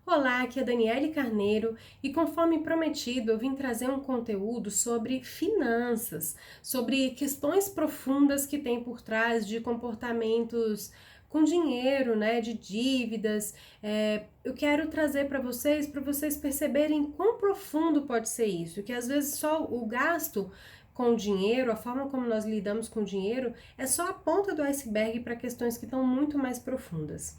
Olá, aqui é Daniele Carneiro e conforme prometido, eu vim trazer um conteúdo sobre finanças, sobre questões profundas que tem por trás de comportamentos com dinheiro, né, de dívidas. Eu quero trazer para vocês perceberem quão profundo pode ser isso, que às vezes só o gasto com o dinheiro, a forma como nós lidamos com o dinheiro, é só a ponta do iceberg para questões que estão muito mais profundas.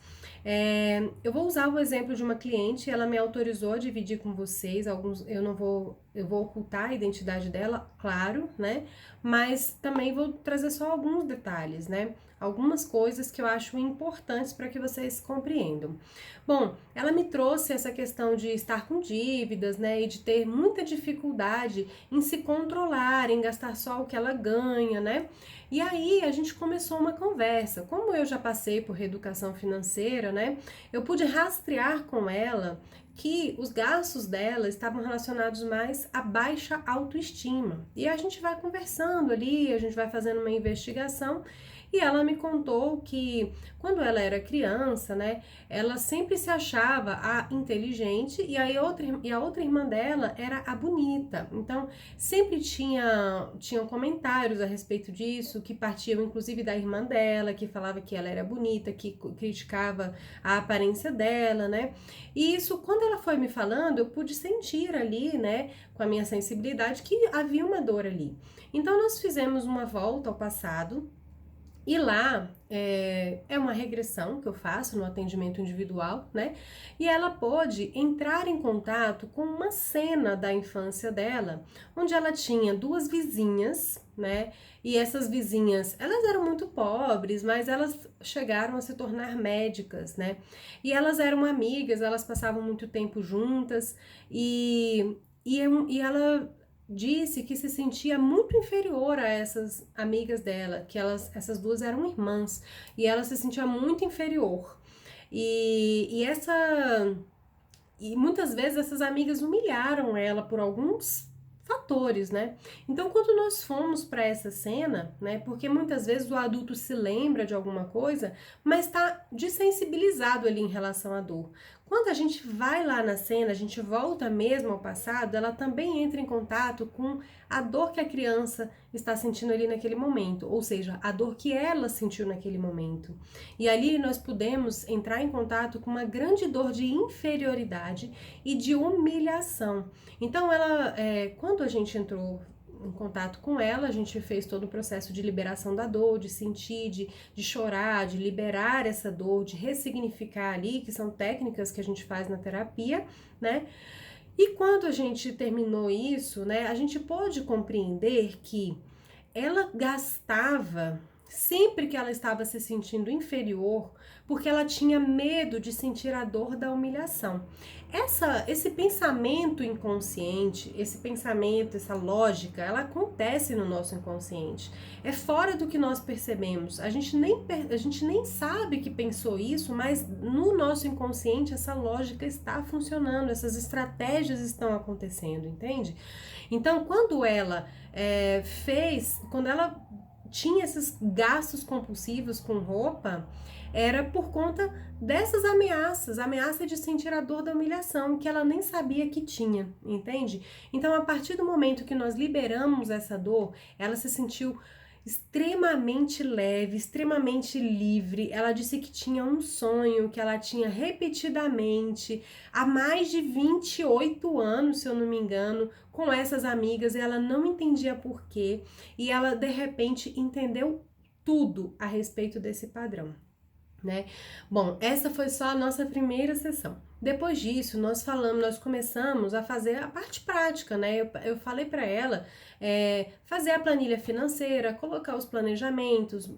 Eu vou usar o exemplo de uma cliente, ela me autorizou a dividir com vocês alguns, eu vou ocultar a identidade dela, claro, né? Mas também vou trazer só alguns detalhes, né? Algumas coisas que eu acho importantes para que vocês compreendam. Bom, ela me trouxe essa questão de estar com dívidas, né? E de ter muita dificuldade em se controlar, em gastar só o que ela ganha, né? E aí a gente começou uma conversa. Como eu já passei por reeducação financeira, né? Eu pude rastrear com ela que os gastos dela estavam relacionados mais à baixa autoestima. E a gente vai conversando ali, a gente vai fazendo uma investigação. E ela me contou que quando ela era criança, né, ela sempre se achava a inteligente e a outra irmã dela era a bonita. Então, sempre tinham comentários a respeito disso, que partiam inclusive da irmã dela, que falava que ela era bonita, que criticava a aparência dela, né? E isso, quando ela foi me falando, eu pude sentir ali, né, com a minha sensibilidade, que havia uma dor ali. Então, nós fizemos uma volta ao passado e lá é uma regressão que eu faço no atendimento individual, né? E ela pôde entrar em contato com uma cena da infância dela, onde ela tinha duas vizinhas, né? E essas vizinhas, elas eram muito pobres, mas elas chegaram a se tornar médicas, né? E elas eram amigas, elas passavam muito tempo juntas e ela disse que se sentia muito inferior a essas amigas dela, que essas duas eram irmãs, e ela se sentia muito inferior. E muitas vezes essas amigas humilharam ela por alguns fatores, né? Então, quando nós fomos para essa cena, né? Porque muitas vezes o adulto se lembra de alguma coisa, mas está desensibilizado ali em relação à dor. Quando a gente vai lá na cena, a gente volta mesmo ao passado, ela também entra em contato com a dor que a criança está sentindo ali naquele momento, ou seja, a dor que ela sentiu naquele momento. E ali nós pudemos entrar em contato com uma grande dor de inferioridade e de humilhação. Então, quando a gente entrou em contato com ela, a gente fez todo o processo de liberação da dor, de sentir, de chorar, de liberar essa dor, de ressignificar ali, que são técnicas que a gente faz na terapia, né? E quando a gente terminou isso, né, a gente pôde compreender que ela gastava sempre que ela estava se sentindo inferior, porque ela tinha medo de sentir a dor da humilhação. Esse pensamento inconsciente, esse pensamento, essa lógica, ela acontece no nosso inconsciente. É fora do que nós percebemos. A gente nem sabe que pensou isso, mas no nosso inconsciente essa lógica está funcionando, essas estratégias estão acontecendo, entende? Então, quando ela tinha esses gastos compulsivos com roupa, era por conta dessas ameaças, ameaça de sentir a dor da humilhação, que ela nem sabia que tinha, entende? Então, a partir do momento que nós liberamos essa dor, ela se sentiu extremamente leve, extremamente livre. Ela disse que tinha um sonho que ela tinha repetidamente há mais de 28 anos, se eu não me engano, com essas amigas, e ela não entendia por quê, e ela de repente entendeu tudo a respeito desse padrão, né? Bom, essa foi só a nossa primeira sessão. Depois disso, nós começamos a fazer a parte prática, né? Eu falei para ela fazer a planilha financeira, colocar os planejamentos,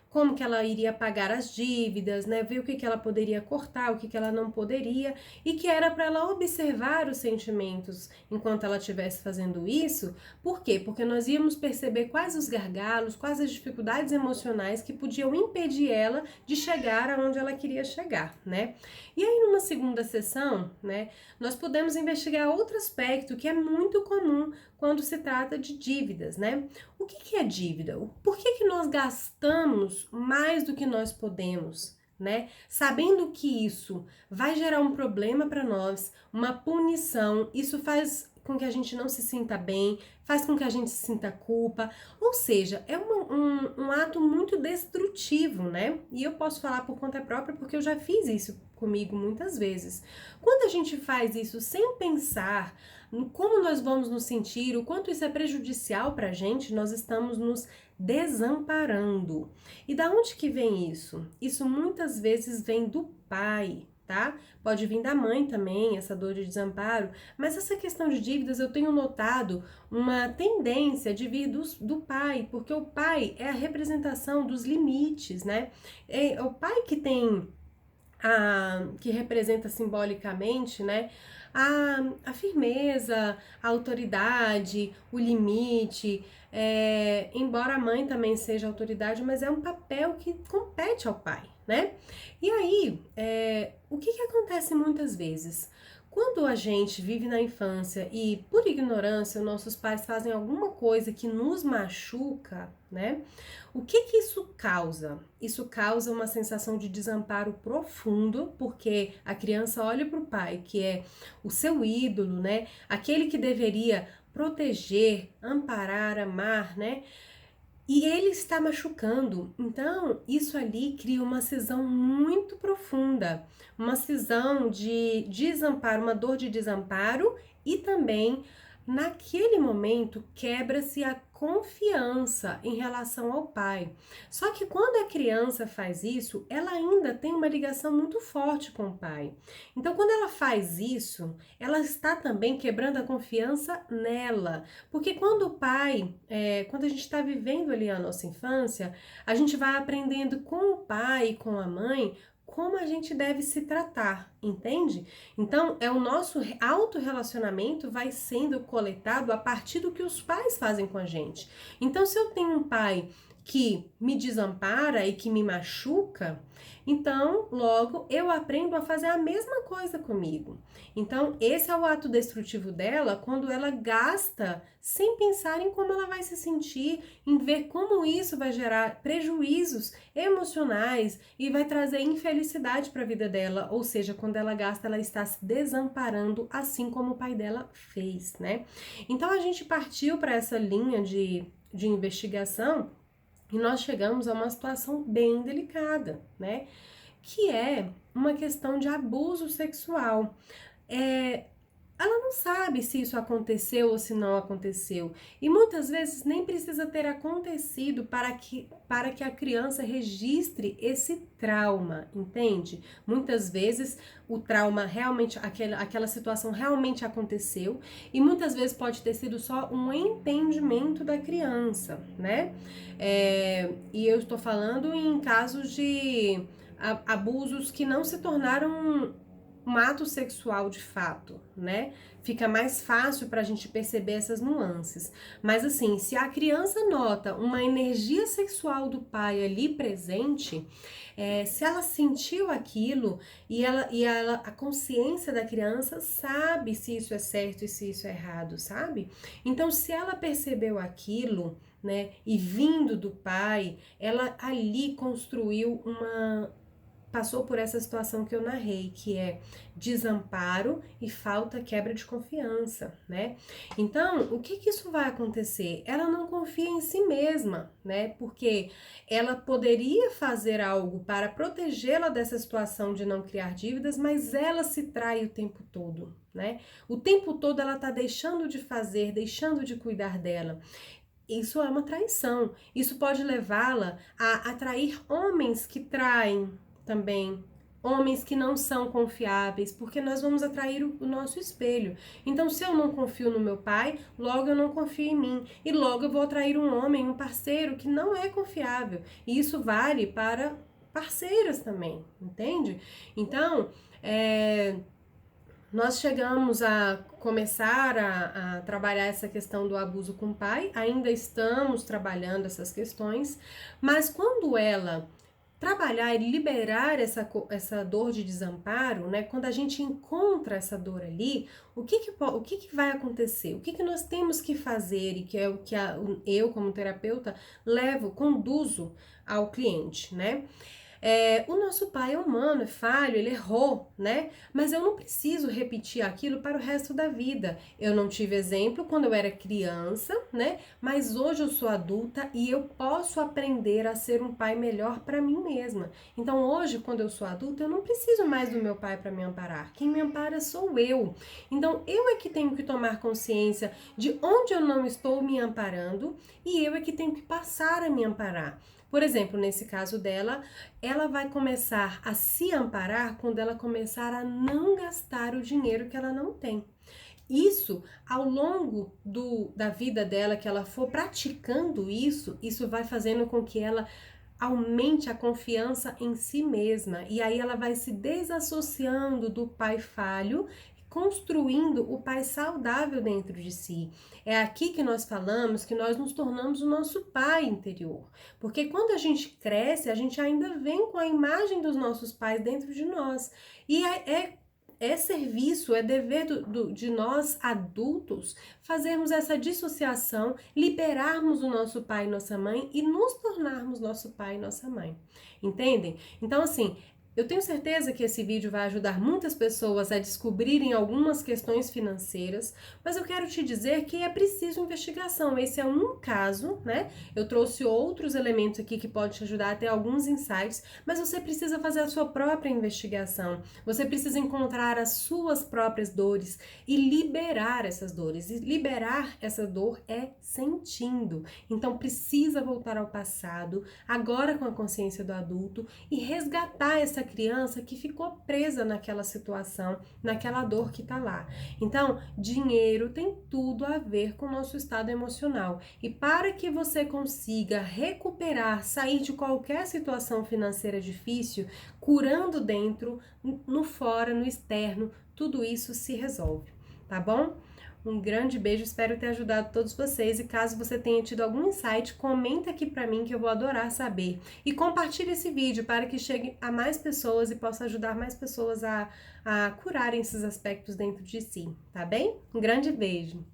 como que ela iria pagar as dívidas, né? Ver o que ela poderia cortar, o que ela não poderia, e que era para ela observar os sentimentos enquanto ela estivesse fazendo isso. Por quê? Porque nós íamos perceber quais os gargalos, quais as dificuldades emocionais que podiam impedir ela de chegar aonde ela queria chegar, né? E aí, numa segunda sessão, né, nós podemos investigar outro aspecto que é muito comum quando se trata de dívidas, né? O que é dívida? Por que nós gastamos mais do que nós podemos, né? Sabendo que isso vai gerar um problema para nós, uma punição, isso faz com que a gente não se sinta bem, faz com que a gente sinta culpa, ou seja, é um ato muito destrutivo, né? E eu posso falar por conta própria porque eu já fiz isso comigo muitas vezes. Quando a gente faz isso sem pensar no como nós vamos nos sentir, o quanto isso é prejudicial pra gente, nós estamos nos desamparando. E da onde que vem isso? Isso muitas vezes vem do pai, tá? Pode vir da mãe também, essa dor de desamparo, mas essa questão de dívidas eu tenho notado uma tendência de vir do pai, porque o pai é a representação dos limites, né? É o pai que tem que representa simbolicamente, né? A firmeza, a autoridade, o limite, embora a mãe também seja autoridade, mas é um papel que compete ao pai, né? E aí, o que acontece muitas vezes? Quando a gente vive na infância e, por ignorância, nossos pais fazem alguma coisa que nos machuca, né? O que isso causa? Isso causa uma sensação de desamparo profundo, porque a criança olha para o pai, que é o seu ídolo, né? Aquele que deveria proteger, amparar, amar, né? E ele está machucando. Então, isso ali cria uma cisão muito profunda, uma cisão de desamparo, uma dor de desamparo e também naquele momento quebra-se a confiança em relação ao pai. Só que quando a criança faz isso, ela ainda tem uma ligação muito forte com o pai. Então, quando ela faz isso, ela está também quebrando a confiança nela. Porque quando o pai, quando a gente está vivendo ali a nossa infância, a gente vai aprendendo com o pai e com a mãe como a gente deve se tratar, entende? Então, o nosso autorrelacionamento vai sendo coletado a partir do que os pais fazem com a gente. Então, se eu tenho um pai que me desampara e que me machuca, então logo eu aprendo a fazer a mesma coisa comigo. Então, esse é o ato destrutivo dela quando ela gasta sem pensar em como ela vai se sentir, em ver como isso vai gerar prejuízos emocionais e vai trazer infelicidade para a vida dela. Ou seja, quando ela gasta, ela está se desamparando, assim como o pai dela fez, né? Então, a gente partiu para essa linha de investigação e nós chegamos a uma situação bem delicada, né? Que é uma questão de abuso sexual. Ela não sabe se isso aconteceu ou se não aconteceu. E muitas vezes nem precisa ter acontecido para que a criança registre esse trauma, entende? Muitas vezes o trauma realmente, aquela situação realmente aconteceu, e muitas vezes pode ter sido só um entendimento da criança, né? E eu estou falando em casos de abusos que não se tornaram um ato sexual de fato, né? Fica mais fácil para a gente perceber essas nuances. Mas assim, se a criança nota uma energia sexual do pai ali presente, se ela sentiu aquilo e a consciência da criança sabe se isso é certo e se isso é errado, sabe? Então, se ela percebeu aquilo, né, e vindo do pai, ela ali construiu passou por essa situação que eu narrei, que é desamparo e falta, quebra de confiança, né? Então, o que isso vai acontecer? Ela não confia em si mesma, né? Porque ela poderia fazer algo para protegê-la dessa situação de não criar dívidas, mas ela se trai o tempo todo, né? O tempo todo ela tá deixando de fazer, deixando de cuidar dela. Isso é uma traição. Isso pode levá-la a atrair homens que traem também, homens que não são confiáveis, porque nós vamos atrair o nosso espelho. Então, se eu não confio no meu pai, logo eu não confio em mim, e logo eu vou atrair um homem, um parceiro que não é confiável. E isso vale para parceiras também, entende? Então, nós chegamos a começar a trabalhar essa questão do abuso com o pai, ainda estamos trabalhando essas questões, mas quando ela trabalhar e liberar essa dor de desamparo, né? Quando a gente encontra essa dor ali, o que vai acontecer? O que nós temos que fazer e que é o que eu, como terapeuta, conduzo ao cliente, né? O nosso pai é humano, é falho, ele errou, né? Mas eu não preciso repetir aquilo para o resto da vida. Eu não tive exemplo quando eu era criança, né? Mas hoje eu sou adulta e eu posso aprender a ser um pai melhor para mim mesma. Então hoje, quando eu sou adulta, eu não preciso mais do meu pai para me amparar. Quem me ampara sou eu. Então eu é que tenho que tomar consciência de onde eu não estou me amparando e eu é que tenho que passar a me amparar. Por exemplo, nesse caso dela, ela vai começar a se amparar quando ela começar a não gastar o dinheiro que ela não tem. Isso, ao longo da vida dela, que ela for praticando isso vai fazendo com que ela aumente a confiança em si mesma. E aí ela vai se desassociando do pai falho, construindo o pai saudável dentro de si. É aqui que nós falamos que nós nos tornamos o nosso pai interior. Porque quando a gente cresce, a gente ainda vem com a imagem dos nossos pais dentro de nós. E é serviço, é dever de nós adultos fazermos essa dissociação, liberarmos o nosso pai e nossa mãe e nos tornarmos nosso pai e nossa mãe. Entendem? Então, assim, eu tenho certeza que esse vídeo vai ajudar muitas pessoas a descobrirem algumas questões financeiras, mas eu quero te dizer que é preciso investigação. Esse é um caso, né? Eu trouxe outros elementos aqui que podem te ajudar a ter alguns insights, mas você precisa fazer a sua própria investigação. Você precisa encontrar as suas próprias dores e liberar essas dores. E liberar essa dor é sentindo. Então precisa voltar ao passado, agora com a consciência do adulto, e resgatar essa criança que ficou presa naquela situação, naquela dor que tá lá. Então, dinheiro tem tudo a ver com o nosso estado emocional. E para que você consiga recuperar, sair de qualquer situação financeira difícil, curando dentro, no fora, no externo, tudo isso se resolve, tá bom? Um grande beijo, espero ter ajudado todos vocês e caso você tenha tido algum insight, comenta aqui pra mim que eu vou adorar saber. E compartilhe esse vídeo para que chegue a mais pessoas e possa ajudar mais pessoas a curarem esses aspectos dentro de si, tá bem? Um grande beijo!